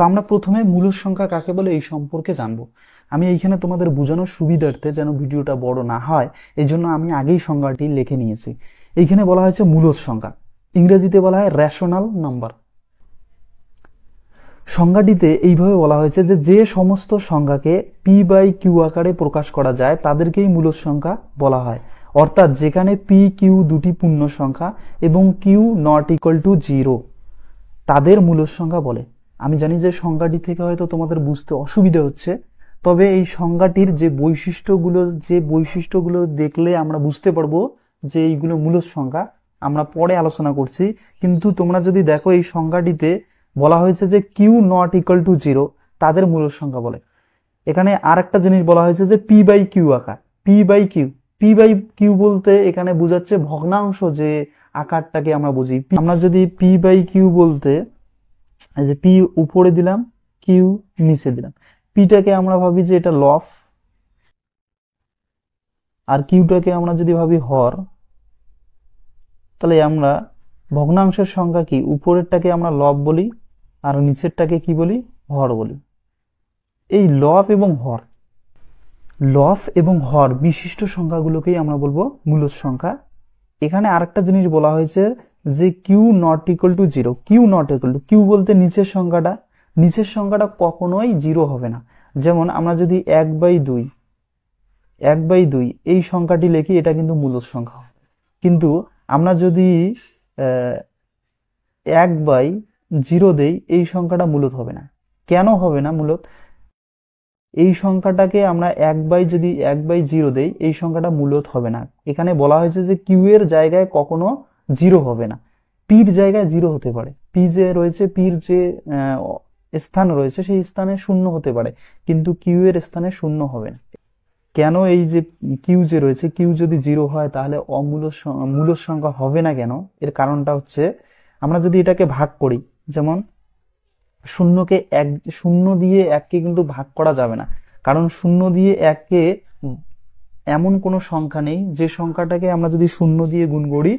তো আমরা প্রথমে মূলদ সংখ্যা কাকে বলে এই সম্পর্কে জানবো। আমি এইখানে তোমাদের বোঝানোর সুবিধার্থে যেন ভিডিওটা বড় না হয় এই জন্য আমি আগেই সংজ্ঞাটি লিখে নিয়েছি। এইখানে বলা হয়েছে মূলদ সংখ্যা, ইংরেজিতে বলা হয় রেশনাল নাম্বার। সংজ্ঞাটিতে এইভাবে বলা হয়েছে যে যে সমস্ত সংখ্যাকে পি বাই কিউ আকারে প্রকাশ করা যায় তাদেরকেই মূলদ সংখ্যা বলা হয়। অর্থাৎ যেখানে পি কিউ দুটি পূর্ণ সংখ্যা এবং কিউ নট ইকুয়াল টু 0 তাদের মূলদ সংখ্যা বলে। আমি জানি যে সংজ্ঞাটি থেকে হয়তো তোমাদের বুঝতে অসুবিধা হচ্ছে, তবে এই সংজ্ঞাটির যে বৈশিষ্ট্যগুলো দেখলে আমরা বুঝতে পারবো যে এইগুলো মূলদ সংখ্যা, আমরা পরে আলোচনা করছি। কিন্তু তোমরা যদি দেখো এই সংজ্ঞাটিতে বলা হয়েছে যে কিউ নট ইকুয়াল টু 0 তাদের মূলদ সংখ্যা বলে। এখানে আর একটা জিনিস বলা হয়েছে যে পি বাই কিউ আকার, পি বাই কিউ বলতে এখানে বোঝাচ্ছে ভগ্নাংশ যে আকারটাকে আমরা বুঝি। আমরা যদি পি বাই কিউ বলতে এই যে পি উপরে দিলাম কিউ নিচে দিলাম, পিটাকে আমরা ভাবি যে এটা লব আর কিউটাকে আমরা যদি ভাবি হর, তাহলে আমরা ভগ্নাংশের সংখ্যা কি উপরেরটাকে আমরা লব বলি আর নিচেরটাকে কি বলি, হর বলি। এই লব এবং হর বিশিষ্ট সংখ্যাগুলোকেই আমরা বলবো মূলদ সংখ্যা। এখানে আরেকটা জিনিস বলা হয়েছে যে Q not equal to 0, Q বলতে নিচের সংখ্যাটা কখনোই 0 হবে না। যেমন আমরা যদি 1/2 এই সংখ্যাটি লিখি, এটা কিন্তু মূলদ সংখ্যা। কিন্তু আমরা যদি 1/0 দেই, এই সংখ্যাটা মূলদ হবে না। কেন হবে না মূলদ? এই সংখ্যাটাকে আমরা 1/0 দেই, এই সংখ্যাটা মূলদ হবে না। এখানে বলা হয়েছে যে কিউ এর জায়গায় কখনো 0 হবে না, পির জায়গায় 0 হতে পারে। পির যে স্থান রয়েছে সেই স্থানে 0 হতে পারে, কিন্তু কিউ এর স্থানে 0 হবে না। কেন? এই যে কিউ যে রয়েছে, কিউ যদি 0 হয় তাহলে মূলদ সংখ্যা হবে না কেন? এর কারণটা হচ্ছে আমরা যদি এটাকে ভাগ করি, যেমন 0 দিয়ে 1কে কিন্তু ভাগ করা যাবে না, কারণ 0 দিয়ে 1কে এমন কোনো সংখ্যা নেই যে সংখ্যাটাকে আমরা যদি 0 দিয়ে গুণ করি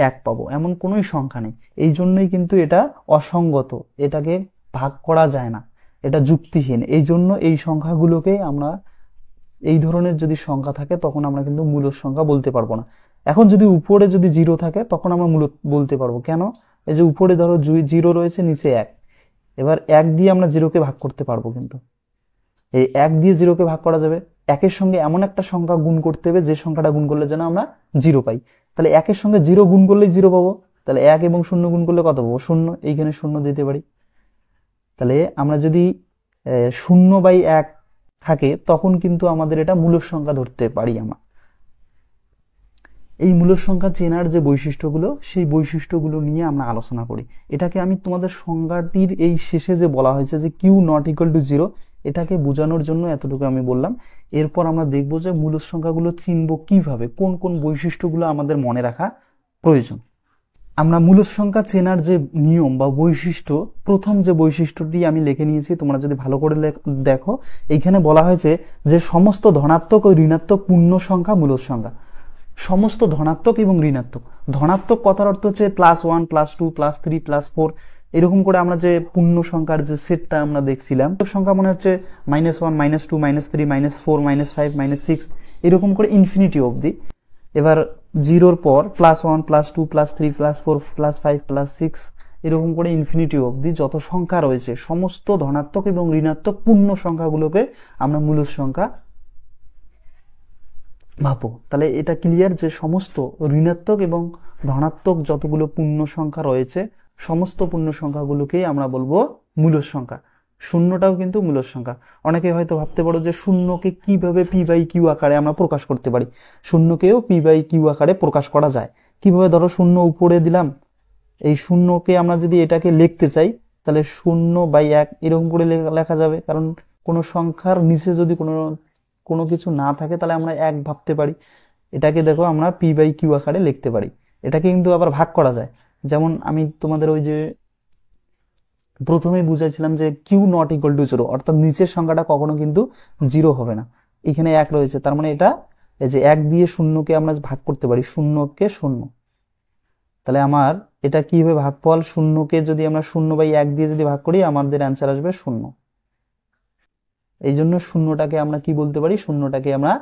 1 পাবো, এমন কোনোই সংখ্যা নেই। এই জন্যই কিন্তু এটা অসঙ্গত, এটাকে ভাগ করা যায় না, এটা যুক্তিহীন। এই জন্য এই সংখ্যাগুলোকে আমরা, এই ধরনের যদি সংখ্যা থাকে তখন আমরা কিন্তু মূলদ সংখ্যা বলতে পারবো না। এখন যদি উপরে 0 থাকে তখন আমরা মূলদ বলতে পারবো। কেন? এই যে উপরে ধরো 0 রয়েছে, নিচে 1, এবার 1 দিয়ে আমরা 0কে ভাগ করতে পারবো, কিন্তু এই 1 দিয়ে 0কে ভাগ করা যাবে। 1-এর সঙ্গে এমন একটা সংখ্যা গুণ করতে হবে যে সংখ্যাটা গুণ করলে যেন আমরা 0 পাই। তাহলে 1-এর সঙ্গে 0 গুণ করলেই 0 পাবো, তাহলে 1 এবং 0 গুণ করলে কত পাবো? 0। এইখানে 0 দিতে পারি। তাহলে আমরা যদি 0/1 থাকে তখন কিন্তু আমাদের এটা মূলদ সংখ্যা ধরতে পারি আমরা। এই মূলদ সংখ্যা চেনার যে বৈশিষ্ট্যগুলো, সেই বৈশিষ্ট্যগুলো নিয়ে আমরা আলোচনা করি। এটাকে আমি তোমাদের সংজ্ঞাটির এই শেষে যে বলা হয়েছে যে কিউ নট ইকুয়াল টু 0, এটাকে বোঝানোর জন্য এতটুকু আমি বললাম। এরপর আমরা দেখবো যে মূলদ সংখ্যাগুলো চিনবো কিভাবে, কোন কোন বৈশিষ্ট্যগুলো আমাদের মনে রাখা প্রয়োজন। আমরা মূলদ সংখ্যা চেনার যে নিয়ম বা বৈশিষ্ট্য, প্রথম যে বৈশিষ্ট্যটি আমি লিখে নিয়েছি, তোমরা যদি ভালো করে দেখো, এইখানে বলা হয়েছে যে সমস্ত ধনাত্মক ও ঋণাত্মক পূর্ণ সংখ্যা মূলদ সংখ্যা। সমস্ত ধনাত্মক এবং ঋণাত্মক। ধনাত্মক কথার অর্থ হচ্ছে +1 +2 +3 +4, এরকম করে আমরা যে পূর্ণ সংখ্যার যে সেটটা আমরা দেখছিলাম, সংখ্যা মনে হচ্ছে -1 -2 -3 -4 -5 -6, এরকম করে ইনফিনিটি অবধি। এবার 0-র পর +1 +2 +3 +4 +5 +6, এরকম করে ইনফিনিটি অবধি যত সংখ্যা রয়েছে সমস্ত ধনাত্মক এবং ঋণাত্মক পূর্ণ সংখ্যাগুলোকে আমরা মূলদ সংখ্যা ভাবো। তাহলে এটা ক্লিয়ার যে সমস্ত ঋণাত্মক এবং ধনাত্মক যতগুলো পূর্ণ সংখ্যা রয়েছে সমস্ত পূর্ণ সংখ্যাগুলোকেই আমরা বলবো মূলদ সংখ্যা। শূন্যটাও কিন্তু মূলদ সংখ্যা। অনেকে হয়তো ভাবতে পারো যে শূন্যকে কিভাবে পি বাই কিউ আকারে আমরা প্রকাশ করতে পারি। শূন্যকেও পি বাই কিউ আকারে প্রকাশ করা যায়। কিভাবে? ধরো 0 উপরে দিলাম, এই শূন্যকে আমরা যদি এটাকে লিখতে চাই তাহলে 0/1 এরকম করে লেখা যাবে, কারণ কোনো সংখ্যার নিচে যদি কোনো কিছু না থাকে তাহলে আমরা 1 ভাবতে পারি। এটাকে দেখো আমরা পি বাই কিউ আকারে লিখতে পারি। এটাকে কিন্তু আবার ভাগ করা যায়। যেমন আমি তোমাদের ওই যে প্রথমেই বুঝাইছিলাম যে কিউ নট ইকুয়াল টু 0, অর্থাৎ নিচের সংখ্যাটা কখনো কিন্তু 0 হবে না। এখানে 1 রয়েছে, তার মানে এটা এই যে 1 দিয়ে 0কে আমরা ভাগ করতে পারি, 0কে 0, তাহলে আমার এটা কি হবে ভাগফল, শূন্যকে যদি আমরা 0/1 দিয়ে যদি ভাগ করি আমাদের অ্যান্সার আসবে 0। এই জন্য শূন্যটাকে আমরা কি বলতে পারি, শূন্যটাকে আমরা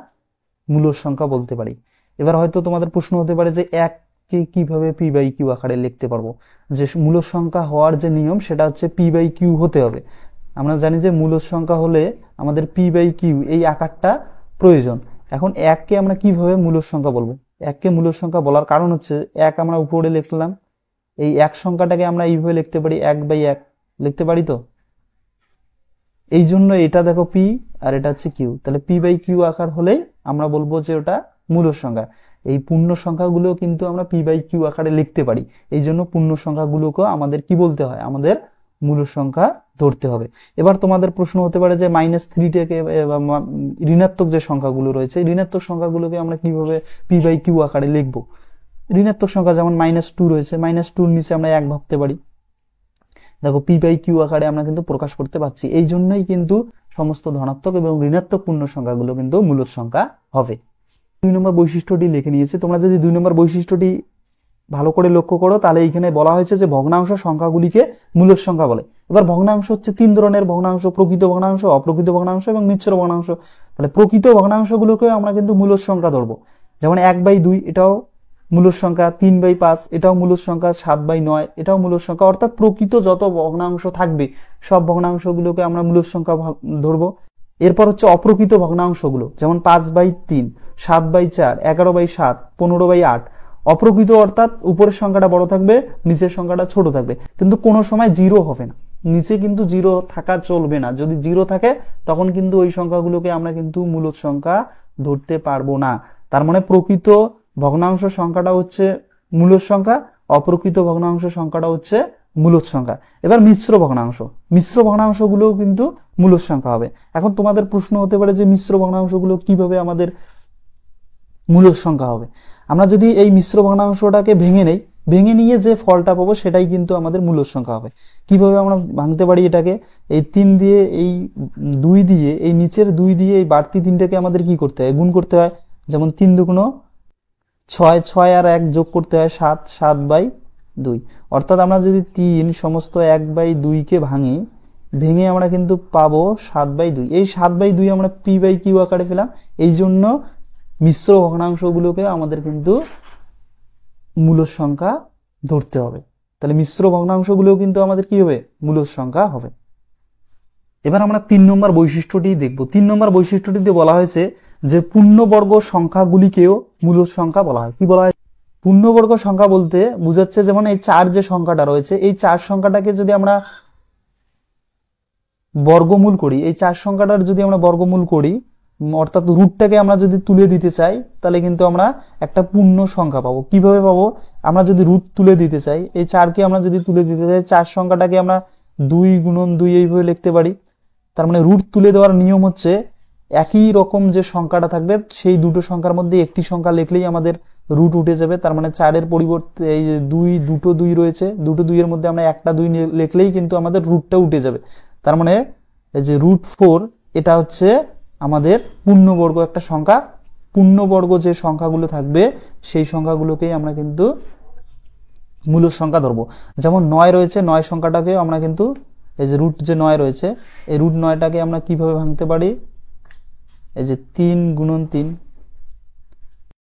মূলদ সংখ্যা বলতে পারি। এবার হয়তো তোমাদের প্রশ্ন হতে পারে যে 1কে কিভাবে p/q আকারে লিখতে পারবো। যে মূলদ সংখ্যা হওয়ার যে নিয়ম সেটা হচ্ছে p/q হতে হবে। আমরা জানি যে মূলদ সংখ্যা হলে আমাদের p/q এই আকারটা প্রয়োজন। এখন 1কে আমরা কিভাবে মূলদ সংখ্যা বলবো, 1কে মূলদ সংখ্যা বলার কারণ হচ্ছে 1 আমরা উপরে লিখলাম, এই 1 সংখ্যাটাকে আমরা এইভাবে লিখতে পারি 1/1 লিখতে পারি। তো এই জন্য এটা দেখো p আর এটা হচ্ছে q, তাহলে p/q আকার হলেই আমরা বলবো যে ওটা মূলদ সংখ্যা। এই পূর্ণ সংখ্যাগুলো কিন্তু আমরা p/q আকারে লিখতে পারি, এই জন্য পূর্ণ সংখ্যাগুলোকে আমাদের কি বলতে হয়, আমাদের মূলদ সংখ্যা ধরতে হবে। এবার তোমাদের প্রশ্ন হতে পারে যে -3 থেকে ঋণাত্মক যে সংখ্যাগুলো রয়েছে, ঋণাত্মক সংখ্যাগুলোকে আমরা কিভাবে p/q আকারে লিখবো। ঋণাত্মক সংখ্যা যেমন -2 রয়েছে, -2 এর নিচে আমরা 1 ভাবতে পারি। দেখো p/q আকারে আমরা কিন্তু প্রকাশ করতে পারছি। এই জন্যই কিন্তু সমস্ত ধনাত্মক এবং ঋণাত্মক পূর্ণ সংখ্যাগুলো কিন্তু মূলদ সংখ্যা হবে। 2 নম্বর বৈশিষ্ট্যটি লিখে নিয়েছি। তোমরা যদি 2 নম্বর বৈশিষ্ট্যটি ভালো করে লক্ষ্য করো তাহলে এইখানে বলা হয়েছে যে ভগ্নাংশ সংখ্যাগুলিকে মূলদ সংখ্যা বলে। এবার ভগ্নাংশ হচ্ছে 3 ধরনের ভগ্নাংশ, প্রকৃত ভগ্নাংশ, অপ্রকৃত ভগ্নাংশ এবং মিশ্র ভগ্নাংশ। তাহলে প্রকৃত ভগ্নাংশগুলোকে আমরা কিন্তু মূলদ সংখ্যা ধরবো। যেমন 1/2 এটাও মূলদ সংখ্যা, 3/5 এটাও মূলদ সংখ্যা, 7/9 এটাও মূলদ সংখ্যা। অর্থাৎ প্রকৃত যত ভগ্নাংশ থাকবে সব ভগ্নাংশগুলোকে আমরা মূলদ সংখ্যা ধরবো। এরপর হচ্ছে অপ্রকৃত ভগ্নাংশগুলো, যেমন 5/3, 7/4, 11/7, 15/8। অপ্রকৃত অর্থাৎ উপরের সংখ্যাটা বড় থাকবে, নিচের সংখ্যাটা ছোট থাকবে, কিন্তু কোনো সময় 0 হবে না। নিচে কিন্তু 0 থাকা চলবে না। যদি 0 থাকে তখন কিন্তু ওই সংখ্যাগুলোকে আমরা কিন্তু মূলদ সংখ্যা ধরতে পারবো না। তার মানে প্রকৃত ভগ্নাংশ সংখ্যাটা হচ্ছে মূলদ সংখ্যা, অপ্রকৃত ভগ্নাংশ সংখ্যাটা হচ্ছে মূলদ সংখ্যা। এবার মিশ্র ভগ্নাংশ, মিশ্র ভগ্নাংশগুলোও কিন্তু মূলদ সংখ্যা হবে। এখন তোমাদের প্রশ্ন হতে পারে যে মিশ্র ভগ্নাংশগুলো কিভাবে আমাদের মূলদ সংখ্যা হবে। আমরা যদি এই মিশ্র ভগ্নাংশটাকে ভেঙে নেই, ভেঙে নিয়ে যে ফলটা পাবো সেটাই কিন্তু আমাদের মূলদ সংখ্যা হবে। কিভাবে আমরা ভাঙতে পারি এটাকে, এই 3 দিয়ে, এই 2 দিয়ে, এই নিচের 2 দিয়ে এই বাড়তি 3টাকে আমাদের কি করতে হয়, গুণ করতে হয়। যেমন 3 × 2 = 6, 6 আর 1 যোগ করতে হয় 7, 7/2। অর্থাৎ আমরা যদি 3 সমস্ত 1/2কে ভাঙি, ভেঙে আমরা কিন্তু পাবো 7/2। এই 7/2 আমরা p/q আকারে পেলাম। এই জন্য মিশ্র ভগ্নাংশগুলোকে আমাদের কিন্তু মূলদ সংখ্যা ধরতে হবে। তাহলে মিশ্র ভগ্নাংশগুলোও কিন্তু আমাদের কি হবে, মূলদ সংখ্যা হবে। এবার আমরা 3 নম্বর বৈশিষ্ট্যটি দেখব। 3 নম্বর বৈশিষ্ট্যটিতে বলা হয়েছে যে পূর্ণবর্গ সংখ্যাগুলিকেও মূলদ সংখ্যা বলা হয়। কি বলা হয়, পূর্ণবর্গ সংখ্যা বলতে বোঝাচ্ছে যেমন এই 4 যে সংখ্যাটা রয়েছে, এই 4 সংখ্যাটাকে যদি আমরা বর্গমূল করি, এই 4 সংখ্যাটার যদি আমরা বর্গমূল করি, অর্থাৎ রুটটাকে আমরা যদি তুলে দিতে চাই, তাহলে কিন্তু আমরা একটা পূর্ণ সংখ্যা পাবো। কিভাবে পাবো, আমরা যদি রুট তুলে দিতে চাই, এই 4কে আমরা যদি তুলে দিতে চাই, 4 সংখ্যাটাকে আমরা 2 × 2 এইভাবে লিখতে পারি। তার মানে রুট তুলে দেওয়ার নিয়ম হচ্ছে একই রকম যে সংখ্যাটা থাকবে সেই দুটো সংখ্যার মধ্যে একটি সংখ্যা লিখলেই আমাদের রুট উঠে যাবে। তার মানে 4-এর পরিবর্তে এই যে দুটো 2 রয়েছে, দুটো 2 এর মধ্যে আমরা একটা 2 লিখলেই কিন্তু আমাদের রুটটা উঠে যাবে। তার মানে এই যে √4 এটা হচ্ছে আমাদের পূর্ণবর্গ একটা সংখ্যা। পূর্ণবর্গ যে সংখ্যাগুলো থাকবে সেই সংখ্যাগুলোকেই আমরা কিন্তু মূলদ সংখ্যা ধরবো। যেমন 9 রয়েছে, 9 সংখ্যাটাকে আমরা কিন্তু এই যে রুট যে 9 রয়েছে, এই রুট 9টাকে আমরা কিভাবে ভাঙতে পারি, এই যে 3 × 3।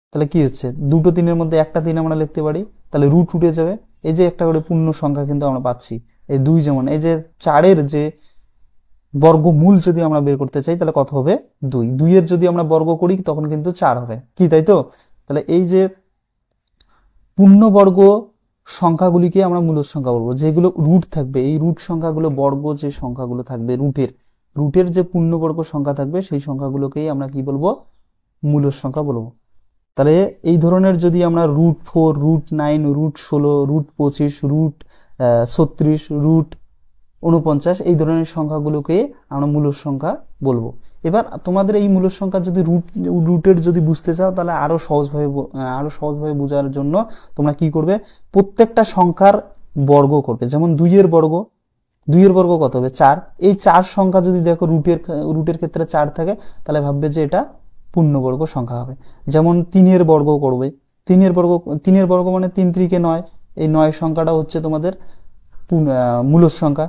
তাহলে কি হচ্ছে, দুটো 3-এর মধ্যে একটা 3 আমরা লিখতে পারি, তাহলে রুট উঠে যাবে। এই যে একটা করে পূর্ণ সংখ্যা কিন্তু আমরা পাচ্ছি। এই 2 যেমন এই যে 4-এর যে বর্গমূল যদি আমরা বের করতে চাই তাহলে কত হবে, 2। 2-এর যদি আমরা বর্গ করি তখন কিন্তু 4 হবে, কি তাই তো। তাহলে এই যে পূর্ণবর্গ সংখ্যাগুলিকে আমরা মূলদ সংখ্যা বলবো। যেগুলো রুট থাকবে, এই রুট সংখ্যাগুলো, বর্গ যে সংখ্যাগুলো থাকবে, রুটের যে পূর্ণবর্গ সংখ্যা থাকবে সেই সংখ্যাগুলোকেই আমরা কি বলবো, মূলদ সংখ্যা বলবো। তাহলে এই ধরনের যদি আমরা √4, √9, √16, √25, √36, √49 এই ধরনের সংখ্যাগুলোকে আমরা মূলদ সংখ্যা বলবো। এবার তোমাদের এই মূলদ সংখ্যা যদি রুটের যদি বুঝতে চাও তাহলে আরো সহজভাবে বোঝার জন্য তোমরা কি করবে, প্রত্যেকটা সংখ্যার বর্গ করবে। যেমন 2-এর বর্গ কত হবে, 4। এই 4 সংখ্যা যদি দেখো রুটের ক্ষেত্রে 4 থাকে তাহলে ভাববে যে এটা পূর্ণবর্গ সংখ্যা হবে। যেমন 3-এর বর্গ করবে, 3-এর বর্গ মানে 3 × 3 = 9, এই 9 সংখ্যাটা হচ্ছে তোমাদের মূলদ সংখ্যা।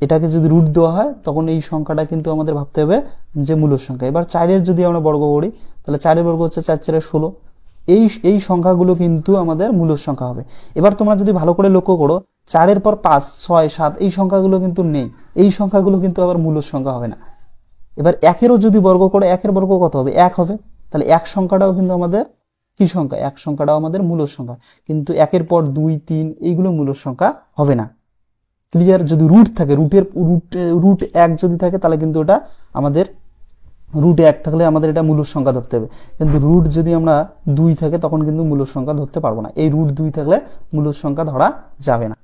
এটাকে যদি রুট দেওয়া হয় তখন এই সংখ্যাটা কিন্তু আমাদের ভাবতে হবে যে মূলদ সংখ্যা। এবার 4-এর যদি আমরা বর্গ করি তাহলে 4-এর বর্গ হচ্ছে 4-4 16। এই সংখ্যাগুলো কিন্তু আমাদের মূলদ সংখ্যা হবে। এবার তোমরা যদি ভালো করে লক্ষ্য করো 4-এর পর 5, 6, 7 এই সংখ্যাগুলো কিন্তু নেই, এই সংখ্যাগুলো কিন্তু আবার মূলদ সংখ্যা হবে না। এবার 1-এরও যদি বর্গ করে 1-এর বর্গ কত হবে? 1 হবে। তাহলে 1 সংখ্যাটাও কিন্তু আমাদের কি সংখ্যা? 1 সংখ্যাটাও আমাদের মূলদ সংখ্যা। কিন্তু 1-এর পর 2, 3 এইগুলো মূলদ সংখ্যা হবে না। ক্লিয়ার? যদি রুট থাকে, রুট 1 যদি থাকে তাহলে কিন্তু ওটা আমাদের রুট 1 থাকলে আমাদের এটা মূলদ সংখ্যা ধরতে হবে। কিন্তু রুট যদি আমরা 2 থাকে তখন কিন্তু মূলদ সংখ্যা ধরতে পারবো না। এই রুট 2 থাকলে মূলদ সংখ্যা ধরা যাবে না।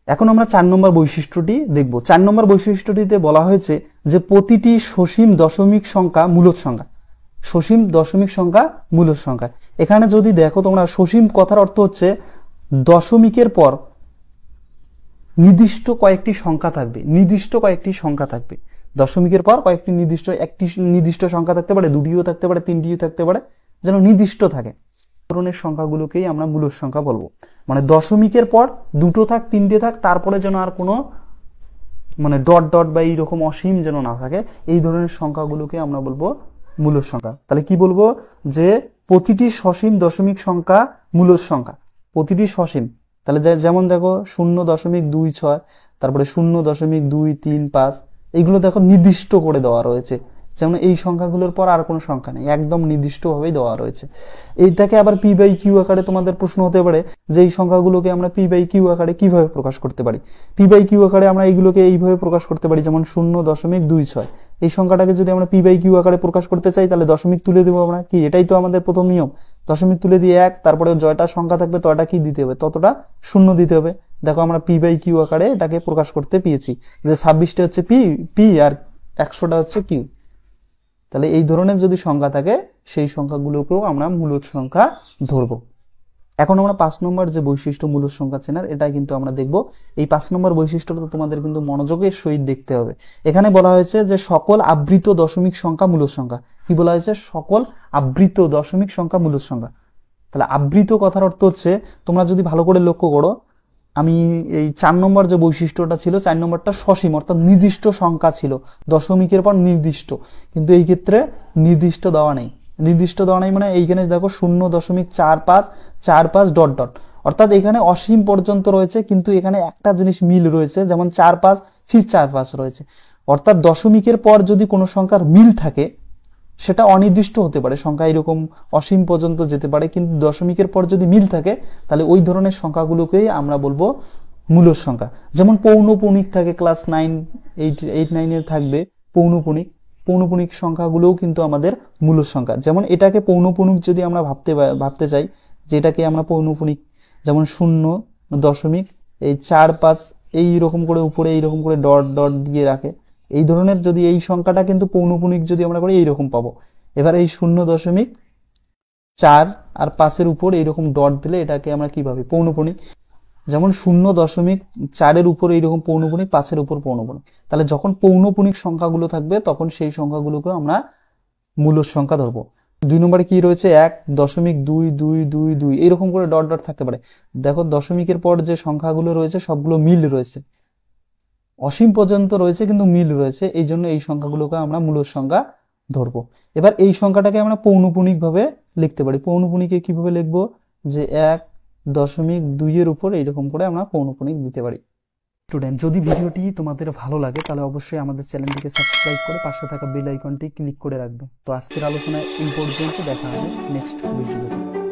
এখন আমরা 4 নম্বর বৈশিষ্ট্যটি দেখব। 4 নম্বর বৈশিষ্ট্যটিতে বলা হয়েছে যে প্রতিটি সসীম দশমিক সংখ্যা মূলদ সংখ্যা। সসীম দশমিক সংখ্যা মূলদ সংখ্যা। এখানে যদি দেখো তোমরা, সসীম কথার অর্থ হচ্ছে দশমিকের পর নির্দিষ্ট কয়েকটি সংখ্যা থাকবে, নির্দিষ্ট কয়েকটি সংখ্যা থাকবে। দশমিকের পর কয়েকটি একটি নির্দিষ্ট সংখ্যা থাকতে পারে, 2টিও থাকতে পারে, 3টিও থাকতে পারে, যেন নির্দিষ্ট থাকে। ধরনের সংখ্যাগুলোকেই আমরা মূলদ সংখ্যা বলবো। মানে দশমিকের পর 2টো থাক, 3টে থাক, তারপরে যেন আর কোনো মানে ডট ডট বা এইরকম অসীম যেন না থাকে, এই ধরনের সংখ্যাগুলোকে আমরা বলবো মূলদ সংখ্যা। তাহলে কি বলবো? যে প্রতিটি সসীম দশমিক সংখ্যা মূলদ সংখ্যা। প্রতিটি সসীম, তাহলে যেমন দেখো 0.26, তারপরে 0.235, এইগুলো দেখো নির্দিষ্ট করে দেওয়া রয়েছে। যেমন এই সংখ্যাগুলোর পর আর কোনো সংখ্যা নেই, একদম নির্দিষ্টভাবেই দেওয়া রয়েছে। এইটাকে আবার পি বাই কিউ আকারে তোমাদের প্রশ্ন হতে পারে যে এই সংখ্যাগুলোকে আমরা পি বাই কিউ আকারে কিভাবে প্রকাশ করতে পারি। পি বাই কিউ আকারে আমরা এইগুলোকে এইভাবে প্রকাশ করতে পারি, যেমন 0.26। এই সংখ্যাটাকে যদি আমরা পি বাই কিউ আকারে প্রকাশ করতে চাই তাহলে দশমিক তুলে দেবো আমরা, কি এটাই তো আমাদের প্রথম নিয়ম। দশমিক তুলে দিয়ে 1, তারপরে জয়টা সংখ্যা থাকবে তয়টা কি দিতে হবে? ততটা 0 দিতে হবে। দেখো আমরা পি বাই কিউ আকারে এটাকে প্রকাশ করতে পেরেছি যে 26টা হচ্ছে পি আর 100টা হচ্ছে কিউ। তাহলে এই ধরনের যদি সংখ্যা থাকে সেই সংখ্যাগুলোকেও আমরা মূলদ সংখ্যা ধরবো। এখন আমরা 5 নম্বর যে বৈশিষ্ট্য মূলদ সংখ্যা চেনার, এটা কিন্তু আমরা দেখব। এই 5 নম্বর বৈশিষ্ট্যটা তোমাদের কিন্তু মনোযোগের সহিত দেখতে হবে। এখানে বলা হয়েছে যে সকল আবৃত দশমিক সংখ্যা মূলদ সংখ্যা। কি বলা হয়েছে? সকল আবৃত দশমিক সংখ্যা মূলদ সংখ্যা। তাহলে আবৃত কথার অর্থ হচ্ছে, তোমরা যদি ভালো করে লক্ষ্য করো, আমি এই 4 নম্বর যে বৈশিষ্ট্যটা ছিল, 4 নম্বরটা সসীম অর্থাৎ নির্দিষ্ট সংখ্যা ছিল, দশমিকের পর নির্দিষ্ট। কিন্তু এই ক্ষেত্রে নির্দিষ্ট দেওয়া নেই। নির্দিষ্ট দেওয়া নেই মানে এইখানে দেখো 0.45 ডট ডট, অর্থাৎ এখানে অসীম পর্যন্ত রয়েছে, কিন্তু এখানে একটা জিনিস মিল রয়েছে, যেমন 4-5 ফির 4-5 রয়েছে। অর্থাৎ দশমিকের পর যদি কোনো সংখ্যার মিল থাকে সেটা অনির্দিষ্ট হতে পারে, সংখ্যা এরকম অসীম পর্যন্ত যেতে পারে, কিন্তু দশমিকের পর যদি মিল থাকে তাহলে ওই ধরনের সংখ্যাগুলোকেই আমরা বলবো মূলদ সংখ্যা। যেমন পৌনপুণিক থাকে, ক্লাস 9, 8, 9 থাকবে পৌনপুণিক সংখ্যাগুলোও কিন্তু আমাদের মূলদ সংখ্যা। যেমন এটাকে পৌনপুণিক যদি আমরা ভাবতে চাই যে এটাকে আমরা পৌনপুণিক, যেমন 0.4-5 এইরকম করে উপরে এইরকম করে ডট ডট দিয়ে রাখে, এই ধরনের যদি এই সংখ্যাটা কিন্তু পৌনপুণিক যদি আমরা করি এইরকম পাবো। এবার এই 0.4 আর 5-এর উপর এইরকম ডট দিলে এটাকে আমরা কি ভাবি? পৌনপুণিক। যেমন 0.4-এর উপর এইরকম পৌনপুণিক, 5-এর উপর পৌনপুণিক। তাহলে যখন পৌনপুণিক সংখ্যাগুলো থাকবে তখন সেই সংখ্যাগুলোকে আমরা মূলদ সংখ্যা ধরবো। 2 নম্বরে কি রয়েছে? 1.2222 এইরকম করে ডট ডট থাকতে পারে। দেখো দশমিকের পর যে সংখ্যাগুলো রয়েছে সবগুলো মিল রয়েছে, অসীম পর্যন্ত রয়েছে কিন্তু মিল রয়েছে, এই জন্য এই সংখ্যাগুলোকে আমরা মূলদ সংখ্যা ধরবো। এবার এই সংখ্যাটাকে আমরা পৌনপুণিক ভাবে লিখতে পারি। পৌনপুণিকে কিভাবে লিখবো? যে 1.2-এর উপর এইরকম করে আমরা পৌনপুণিক দিতে পারি। স্টুডেন্ট, যদি ভিডিওটি তোমাদের ভালো লাগে তাহলে অবশ্যই আমাদের চ্যানেলটিকে সাবস্ক্রাইব করে পাশে থাকা বেল আইকনটি ক্লিক করে রাখবে। তো আজকের আলোচনা এই পর্যন্ত, দেখা হবে নেক্সট ভিডিওতে।